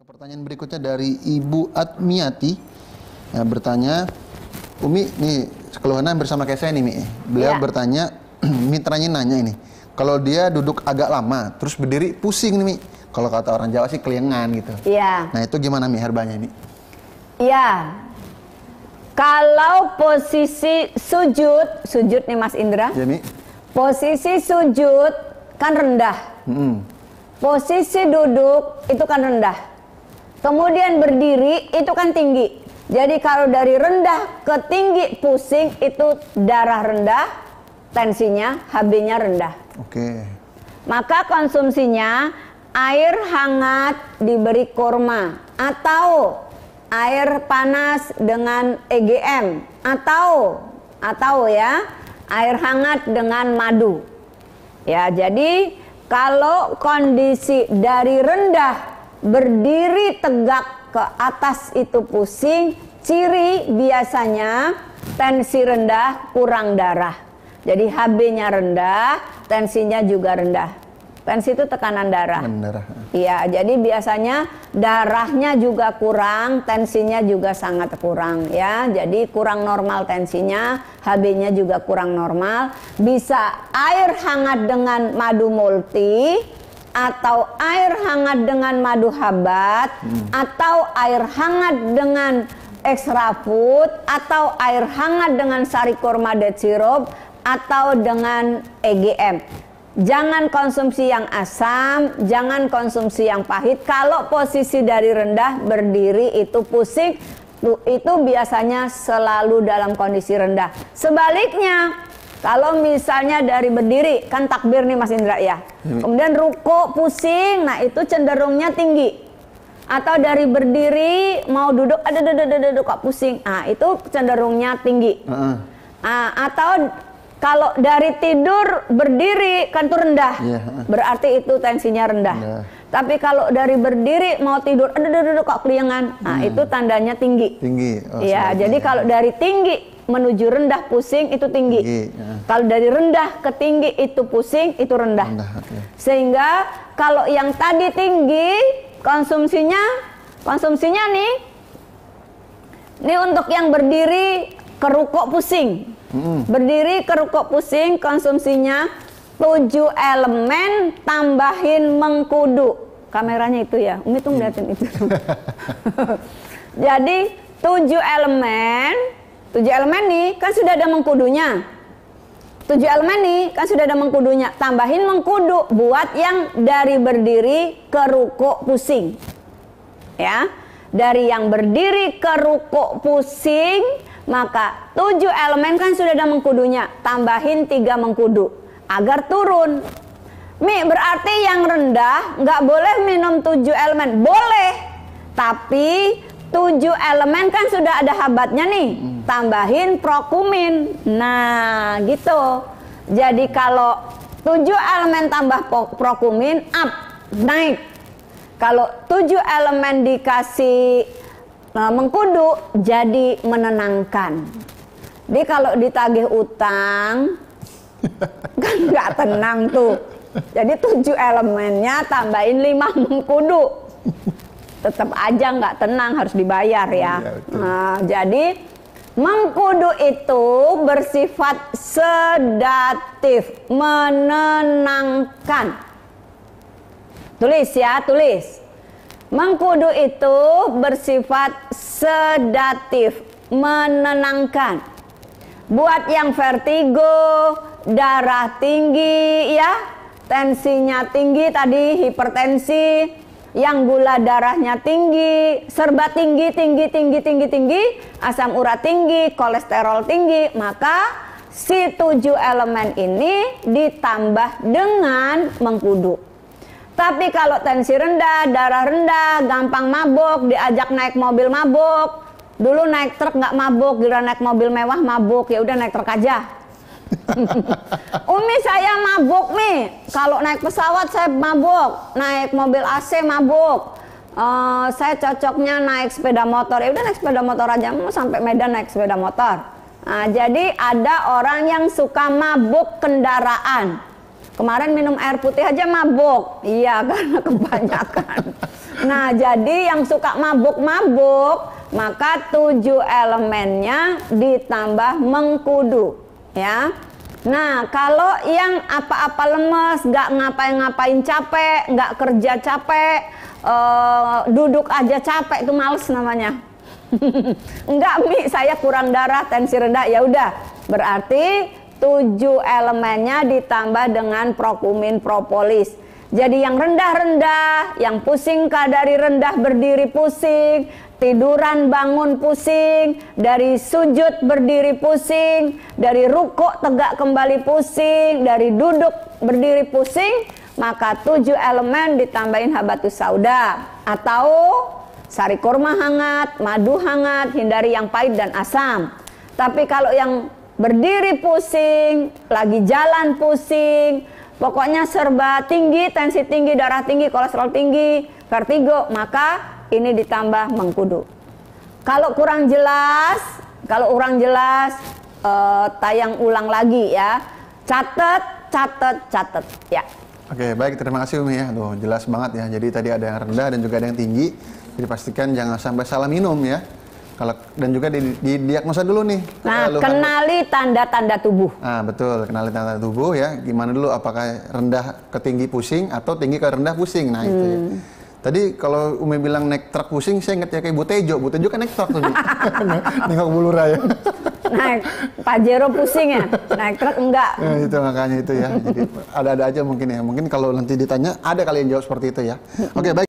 Pertanyaan berikutnya dari Ibu Atmiati, ya, bertanya, Umi, nih keluhannya bersama kayak saya nih, Mi. Beliau bertanya, mitranya nanya ini, kalau dia duduk agak lama, terus berdiri pusing nih, Mi. Kalau kata orang Jawa sih kelingan gitu. Iya. Nah itu gimana, Mi, herbanya, Mi? Iya. Kalau posisi sujud nih Mas Indra. Ya, Mi. Posisi sujud kan rendah. Posisi duduk itu kan rendah. Kemudian berdiri itu kan tinggi. Jadi kalau dari rendah ke tinggi pusing itu darah rendah, tensinya, HB-nya rendah. Oke. Maka konsumsinya air hangat diberi kurma atau air panas dengan EGM atau ya air hangat dengan madu. Ya, jadi kalau kondisi dari rendah berdiri tegak ke atas itu pusing, ciri biasanya tensi rendah, kurang darah. Jadi HB-nya rendah, tensinya juga rendah. Tensi itu tekanan darah. Iya, jadi biasanya darahnya juga kurang, tensinya juga sangat kurang ya. Jadi kurang normal tensinya, HB-nya juga kurang normal. Bisa air hangat dengan madu multi, atau air hangat dengan madu habat, atau air hangat dengan extra food, atau air hangat dengan sari kurma date syrup, atau dengan EGM. Jangan konsumsi yang asam, jangan konsumsi yang pahit. Kalau posisi dari rendah berdiri itu pusing, itu biasanya selalu dalam kondisi rendah. Sebaliknya, kalau misalnya dari berdiri, kan takbir nih Mas Indra ya. Kemudian ruko pusing, nah itu cenderungnya tinggi. Atau dari berdiri mau duduk, ada kok pusing, nah itu cenderungnya tinggi. Atau kalau dari tidur berdiri kan itu rendah, berarti itu tensinya rendah. Tapi kalau dari berdiri mau tidur, ada kok kelingan, nah itu tandanya tinggi. Ya, jadi kalau dari tinggi menuju rendah pusing itu tinggi. Kalau dari rendah ke tinggi itu pusing itu rendah. Sehingga kalau yang tadi tinggi konsumsinya nih untuk yang berdiri kerukuk pusing. Berdiri kerukuk pusing konsumsinya 7 elemen tambahin mengkudu. Kameranya itu ya, Umi tuh ngeliatin itu. Jadi 7 elemen nih kan sudah ada mengkudunya. 7 elemen nih kan sudah ada mengkudunya. Tambahin mengkudu buat yang dari berdiri ke rukuk pusing. Ya. Dari yang berdiri ke rukuk pusing, maka 7 elemen kan sudah ada mengkudunya. Tambahin 3 mengkudu agar turun. Mi, berarti yang rendah nggak boleh minum 7 elemen. Boleh. Tapi 7 elemen kan sudah ada habatnya nih, tambahin prokumin. Nah gitu. Jadi kalau 7 elemen tambah prokumin, naik. Kalau 7 elemen dikasih mengkudu, jadi menenangkan. Jadi kalau ditagih utang kan nggak tenang tuh. Jadi 7 elemennya tambahin 5 mengkudu, tetap aja nggak tenang, harus dibayar ya. Nah, jadi mengkudu itu bersifat sedatif, menenangkan. Tulis ya, tulis. Mengkudu itu bersifat sedatif, menenangkan. Buat yang vertigo, darah tinggi ya, tensinya tinggi tadi, hipertensi, yang gula darahnya tinggi, serba tinggi, asam urat tinggi, kolesterol tinggi, maka si 7 elemen ini ditambah dengan mengkudu. Tapi kalau tensi rendah, darah rendah, gampang mabuk, diajak naik mobil mabuk, dulu naik truk nggak mabuk, kira naik mobil mewah mabuk, ya udah naik truk aja. Umi saya mabuk nih, kalau naik pesawat saya mabuk, naik mobil AC mabuk, saya cocoknya naik sepeda motor, ya udah naik sepeda motor aja, mau sampai Medan naik sepeda motor. Nah, jadi ada orang yang suka mabuk kendaraan. Kemarin minum air putih aja mabuk, iya karena kebanyakan. Nah, jadi yang suka mabuk-mabuk, maka 7 elemennya ditambah mengkudu, ya. Nah, kalau yang apa-apa lemes, nggak ngapain-ngapain capek, nggak kerja capek, duduk aja capek, itu males namanya. Enggak, Mi, saya kurang darah, tensi rendah, ya udah. Berarti 7 elemennya ditambah dengan prokumin propolis. Jadi yang rendah-rendah, yang pusing dari rendah berdiri pusing, tiduran bangun pusing, dari sujud berdiri pusing, dari rukuk tegak kembali pusing, dari duduk berdiri pusing, maka 7 elemen ditambahin habatus sauda atau sari kurma hangat, madu hangat, hindari yang pahit dan asam. Tapi kalau yang berdiri pusing, lagi jalan pusing, pokoknya serba tinggi, tensi tinggi, darah tinggi, kolesterol tinggi, vertigo, maka ini ditambah mengkudu. Kalau kurang jelas, tayang ulang lagi ya. Catet ya. Oke, baik, terima kasih Umi ya. Tuh, jelas banget ya. Jadi tadi ada yang rendah dan juga ada yang tinggi. Jadi pastikan jangan sampai salah minum ya. Dan juga didiagnosa dulu nih. Nah, kenali tanda-tanda tubuh. Nah, betul, kenali tanda tubuh ya. Gimana dulu, apakah rendah ke tinggi pusing atau tinggi ke rendah pusing. Nah, itu ya. Tadi kalau Umi bilang naik truk pusing, saya ingat ya kayak Bu Tejo. Bu Tejo kan naik truk tuh. Nengok Bulura ya. Naik Pajero pusing ya, naik truk enggak. Nah, itu makanya itu ya. Jadi ada-ada aja mungkin ya. Mungkin kalau nanti ditanya, ada kali yang jawab seperti itu ya. Oke, baik.